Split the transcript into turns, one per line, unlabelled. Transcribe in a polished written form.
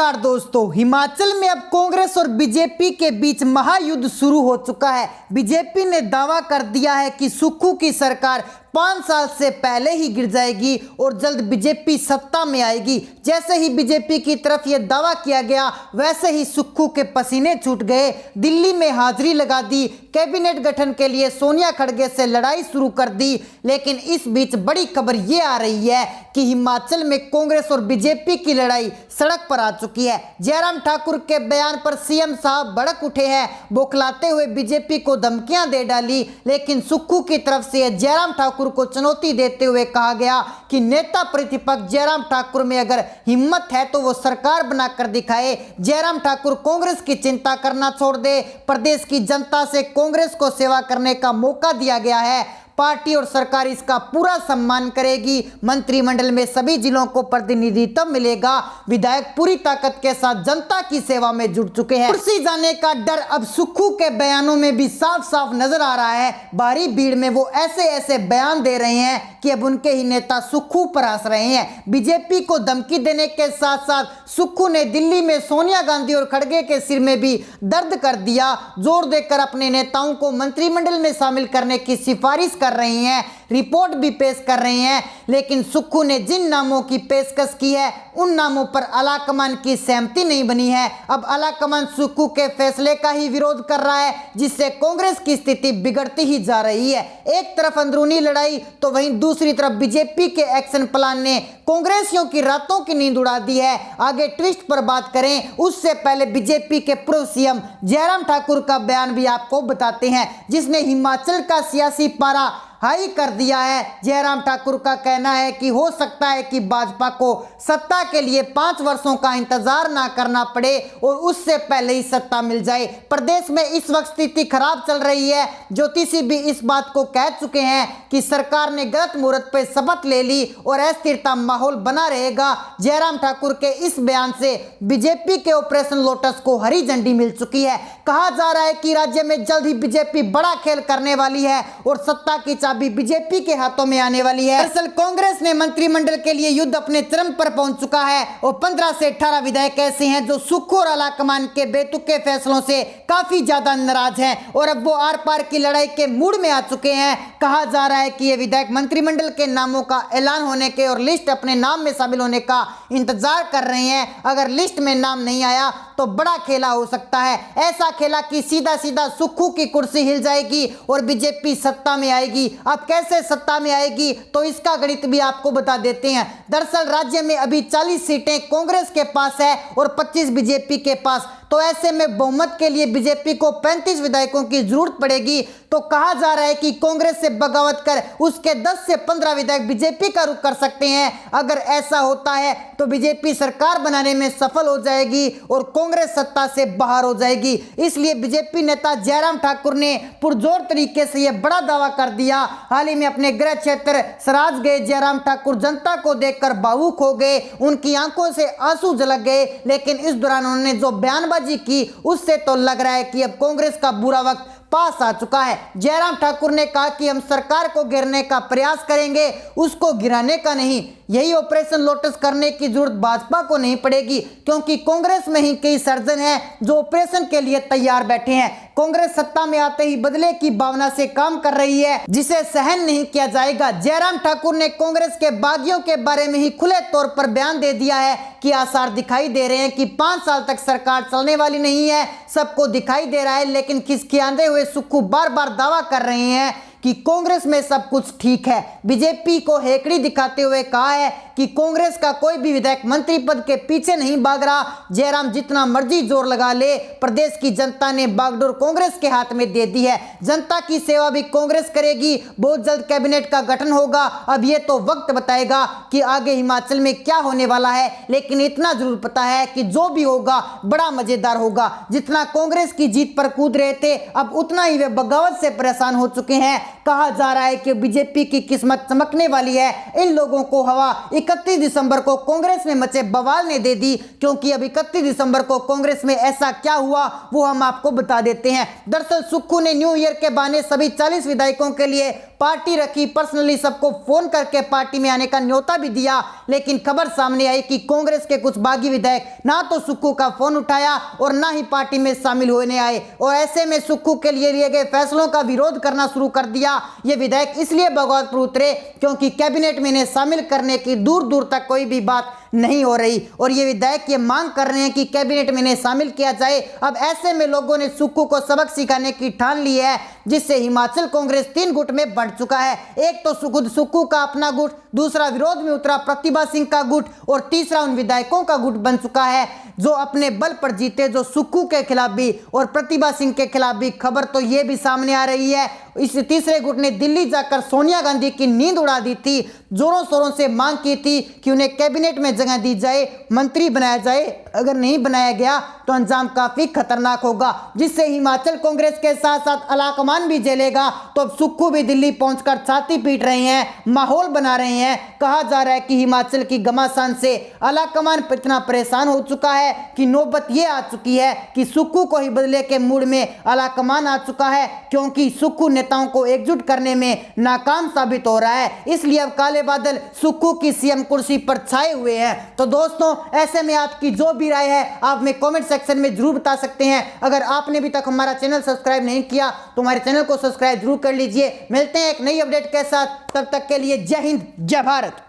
नमस्कार दोस्तों, हिमाचल में अब कांग्रेस और बीजेपी के बीच महायुद्ध शुरू हो चुका है। बीजेपी ने दावा कर दिया है कि सुक्खू की सरकार 5 साल से पहले ही गिर जाएगी और जल्द बीजेपी सत्ता में आएगी। जैसे ही बीजेपी की तरफ यह दावा किया गया, वैसे ही सुक्खू के पसीने छूट गए। दिल्ली में हाजिरी लगा दी, कैबिनेट गठन के लिए सोनिया खड़गे से लड़ाई शुरू कर दी। लेकिन इस बीच बड़ी खबर ये आ रही है कि हिमाचल में कांग्रेस और बीजेपी की लड़ाई सड़क पर आ चुकी है। जयराम ठाकुर के बयान पर सीएम साहब भड़क उठे हैं, बौखलाते हुए बीजेपी को धमकियां दे डाली। लेकिन सुक्खू की तरफ से जयराम ठाकुर को चुनौती देते हुए कहा गया कि नेता प्रतिपक्ष जयराम ठाकुर में अगर हिम्मत है तो वो सरकार बनाकर दिखाए। जयराम ठाकुर कांग्रेस की चिंता करना छोड़ दे, प्रदेश की जनता से कांग्रेस को सेवा करने का मौका दिया गया है। पार्टी और सरकार इसका पूरा सम्मान करेगी। मंत्रिमंडल में सभी जिलों को प्रतिनिधित्व मिलेगा। विधायक पूरी ताकत के साथ जनता की सेवा में जुट चुके हैं। कुर्सी जाने का डर अब सुक्खू के बयानों में भी साफ साफ नजर आ रहा है। भारी भीड़ में वो ऐसे ऐसे बयान दे रहे हैं कि अब उनके ही नेता सुक्खू पर हंस रहे हैं। बीजेपी को धमकी देने के साथ साथ सुक्खू ने दिल्ली में सोनिया गांधी और खड़गे के सिर में भी दर्द कर दिया। जोर देकर अपने नेताओं को मंत्रिमंडल में शामिल करने की सिफारिश कर रही हैं, रिपोर्ट भी पेश कर रही हैं। लेकिन सुक्खू ने जिन नामों की पेशकश की है, उन नामों पर आलाकमान की सहमति नहीं बनी है। अब आलाकमान सुक्खू के फैसले का ही विरोध कर रहा है, जिससे कांग्रेस की स्थिति बिगड़ती ही जा रही है। एक तरफ अंदरूनी लड़ाई तो वहीं दूसरी तरफ बीजेपी के एक्शन प्लान ने कांग्रेसियों की रातों की नींद उड़ा दी है। आगे ट्विस्ट पर बात करें उससे पहले बीजेपी के पूर्व सीएम जयराम ठाकुर का बयान भी आपको बताते हैं, जिसने हिमाचल का सियासी पारा हाई कर दिया है। जयराम ठाकुर का कहना है कि हो सकता है कि भाजपा को सत्ता के लिए 5 वर्षों का इंतजार ना करना पड़े और उससे पहले ही सत्ता मिल जाए। प्रदेश में इस वक्त स्थिति खराब चल रही है। ज्योतिषी भी इस बात को कह चुके हैं कि सरकार ने गलत मुहूर्त पर शपथ ले ली और अस्थिरता माहौल बना रहेगा। जयराम ठाकुर के इस बयान से बीजेपी के ऑपरेशन लोटस को हरी झंडी मिल चुकी है। कहा जा रहा है कि राज्य में जल्द ही बीजेपी बड़ा खेल करने वाली है और सत्ता की चाबी बीजेपी के हाथों में आने वाली है। दरअसल कांग्रेस ने मंत्रिमंडल के लिए युद्ध अपने चरम पर पहुंच चुका है और 15 से 18 विधायक ऐसे हैं जो सुक्खू और आलाकमान के बेतुके फैसलों से काफी ज्यादा नाराज हैं और अब वो आर पार की लड़ाई के मूड में आ चुके हैं। कहा जा रहा है कि ये विधायक मंत्रिमंडल के नामों का ऐलान होने के और लिस्ट अपने नाम में शामिल होने का इंतजार कर रहे हैं। अगर लिस्ट में नाम नहीं आया तो बड़ा खेला हो सकता है। ऐसा खेला कि सीधा सीधा सुक्खू की कुर्सी हिल जाएगी और बीजेपी सत्ता में आएगी। अब कैसे सत्ता में आएगी तो इसका गणित भी आपको बता देते हैं। दरअसल राज्य में अभी 40 सीटें कांग्रेस के पास है और 25 बीजेपी के पास। तो ऐसे में बहुमत के लिए बीजेपी को 35 विधायकों की जरूरत पड़ेगी। तो कहा जा रहा है कि कांग्रेस से बगावत कर उसके 10 से 15 विधायक बीजेपी का रुख कर सकते हैं। अगर ऐसा होता है तो बीजेपी सरकार बनाने में सफल हो जाएगी और कांग्रेस सत्ता से बाहर हो जाएगी। इसलिए बीजेपी नेता जयराम ठाकुर ने पुरजोर तरीके से यह बड़ा दावा कर दिया। हाल ही में अपने गृह क्षेत्र सराज गए जयराम ठाकुर जनता को देखकर भावुक हो गए, उनकी आंखों से आंसू झलक गए। लेकिन इस दौरान उन्होंने जो बयानबाजी की उससे तो लग रहा है कि अब कांग्रेस का बुरा वक्त पास आ चुका है। जयराम ठाकुर ने कहा कि हम सरकार को गिराने का प्रयास करेंगे, उसको गिराने का नहीं। यही ऑपरेशन लोटस करने की जरूरत भाजपा को नहीं पड़ेगी, क्योंकि कांग्रेस में ही कई सर्जन हैं जो ऑपरेशन के लिए तैयार बैठे हैं। कांग्रेस सत्ता में आते ही बदले की भावना से काम कर रही है, जिसे सहन नहीं किया जाएगा। जयराम ठाकुर ने कांग्रेस के बागियों के बारे में ही खुले तौर पर बयान दे दिया है कि आसार दिखाई दे रहे हैं कि 5 साल तक सरकार चलने वाली नहीं है। सबको दिखाई दे रहा है, लेकिन खिसखियाते हुए सुक्खू बार बार दावा कर रहे हैं कि कांग्रेस में सब कुछ ठीक है। बीजेपी को हेकड़ी दिखाते हुए कहा है कि कांग्रेस का कोई भी विधायक मंत्री पद के पीछे नहीं भाग रहा। जयराम जितना मर्जी जोर लगा ले, प्रदेश की जनता ने बागडोर कांग्रेस के हाथ में दे दी है। जनता की सेवा भी कांग्रेस करेगी। बहुत जल्द कैबिनेट का गठन होगा। अब ये तो वक्त बताएगा कि आगे हिमाचल में क्या होने वाला है, लेकिन इतना जरूर पता है कि जो भी होगा बड़ा मजेदार होगा। जितना कांग्रेस की जीत पर कूद रहे थे, अब उतना ही वे बगावत से परेशान हो चुके हैं। कहा जा रहा है कि बीजेपी की किस्मत चमकने वाली है। इन लोगों को हवा 31 दिसंबर को कांग्रेस में मचे बवाल ने दे दी, क्योंकि अब 31 दिसंबर को कांग्रेस में ऐसा क्या हुआ वो हम आपको बता देते हैं। दरअसल सुक्खू ने न्यू ईयर के बहाने सभी 40 विधायकों के लिए पार्टी रखी, पर्सनली सबको फोन करके पार्टी में आने का न्योता भी दिया, लेकिन खबर सामने आई कि कांग्रेस के कुछ बागी विधायक ना तो सुक्खू का फोन उठाया और ना ही पार्टी में शामिल होने आए, और ऐसे में सुक्खू के लिए गए फैसलों का विरोध करना शुरू कर दिया। ये विधायक इसलिए बगावत पर उतरे क्योंकि कैबिनेट में इन्हें शामिल करने की दूर दूर तक कोई भी बात नहीं हो रही, और ये विधायक ये मांग कर रहे हैं कि कैबिनेट में इन्हें शामिल किया जाए। अब ऐसे में लोगों ने सुक्खू को सबक सिखाने की ठान ली है, जिससे हिमाचल कांग्रेस 3 गुट में बढ़ चुका है। एक तो खुद सुक्खू का अपना गुट, दूसरा विरोध में उतरा प्रतिभा सिंह का गुट, और तीसरा उन विधायकों का गुट बन चुका है जो अपने बल पर जीते, जो सुक्खू के खिलाफ भी और प्रतिभा सिंह के खिलाफ भी। खबर तो ये भी सामने आ रही है, इस तीसरे गुट ने दिल्ली जाकर सोनिया गांधी की नींद उड़ा दी थी, जोरों शोरों से मांग की थी कि उन्हें कैबिनेट में जगह दी जाए, मंत्री बनाया जाए। अगर नहीं बनाया गया तो अंजाम काफी खतरनाक होगा, जिससे हिमाचल कांग्रेस के साथ साथ अलाकमान भी झेलेगा। तो अब सुक्खू भी दिल्ली पहुंचकर छाती पीट रहे हैं, माहौल बना रहे हैं। कहा जा रहा है कि हिमाचल की घमासान से अलाकमान इतना परेशान हो चुका है कि नौबत ये आ चुकी है कि सुक्खू को ही बदले के मूड में अलाकमान आ चुका है, क्योंकि सुक्खू नेताओं को एकजुट करने में नाकाम साबित हो रहा है। इसलिए अब काले बादल सुक्खू की सीएम कुर्सी पर छाए हुए हैं। तो दोस्तों, ऐसे में आपकी जो भी राय है आप में कमेंट सेक्शन में जरूर बता सकते हैं। अगर आपने अभी तक हमारा चैनल सब्सक्राइब नहीं किया तो हमारे चैनल को सब्सक्राइब जरूर कर लीजिए। मिलते हैं एक नई अपडेट के साथ, तब तक के लिए जय हिंद, जय भारत।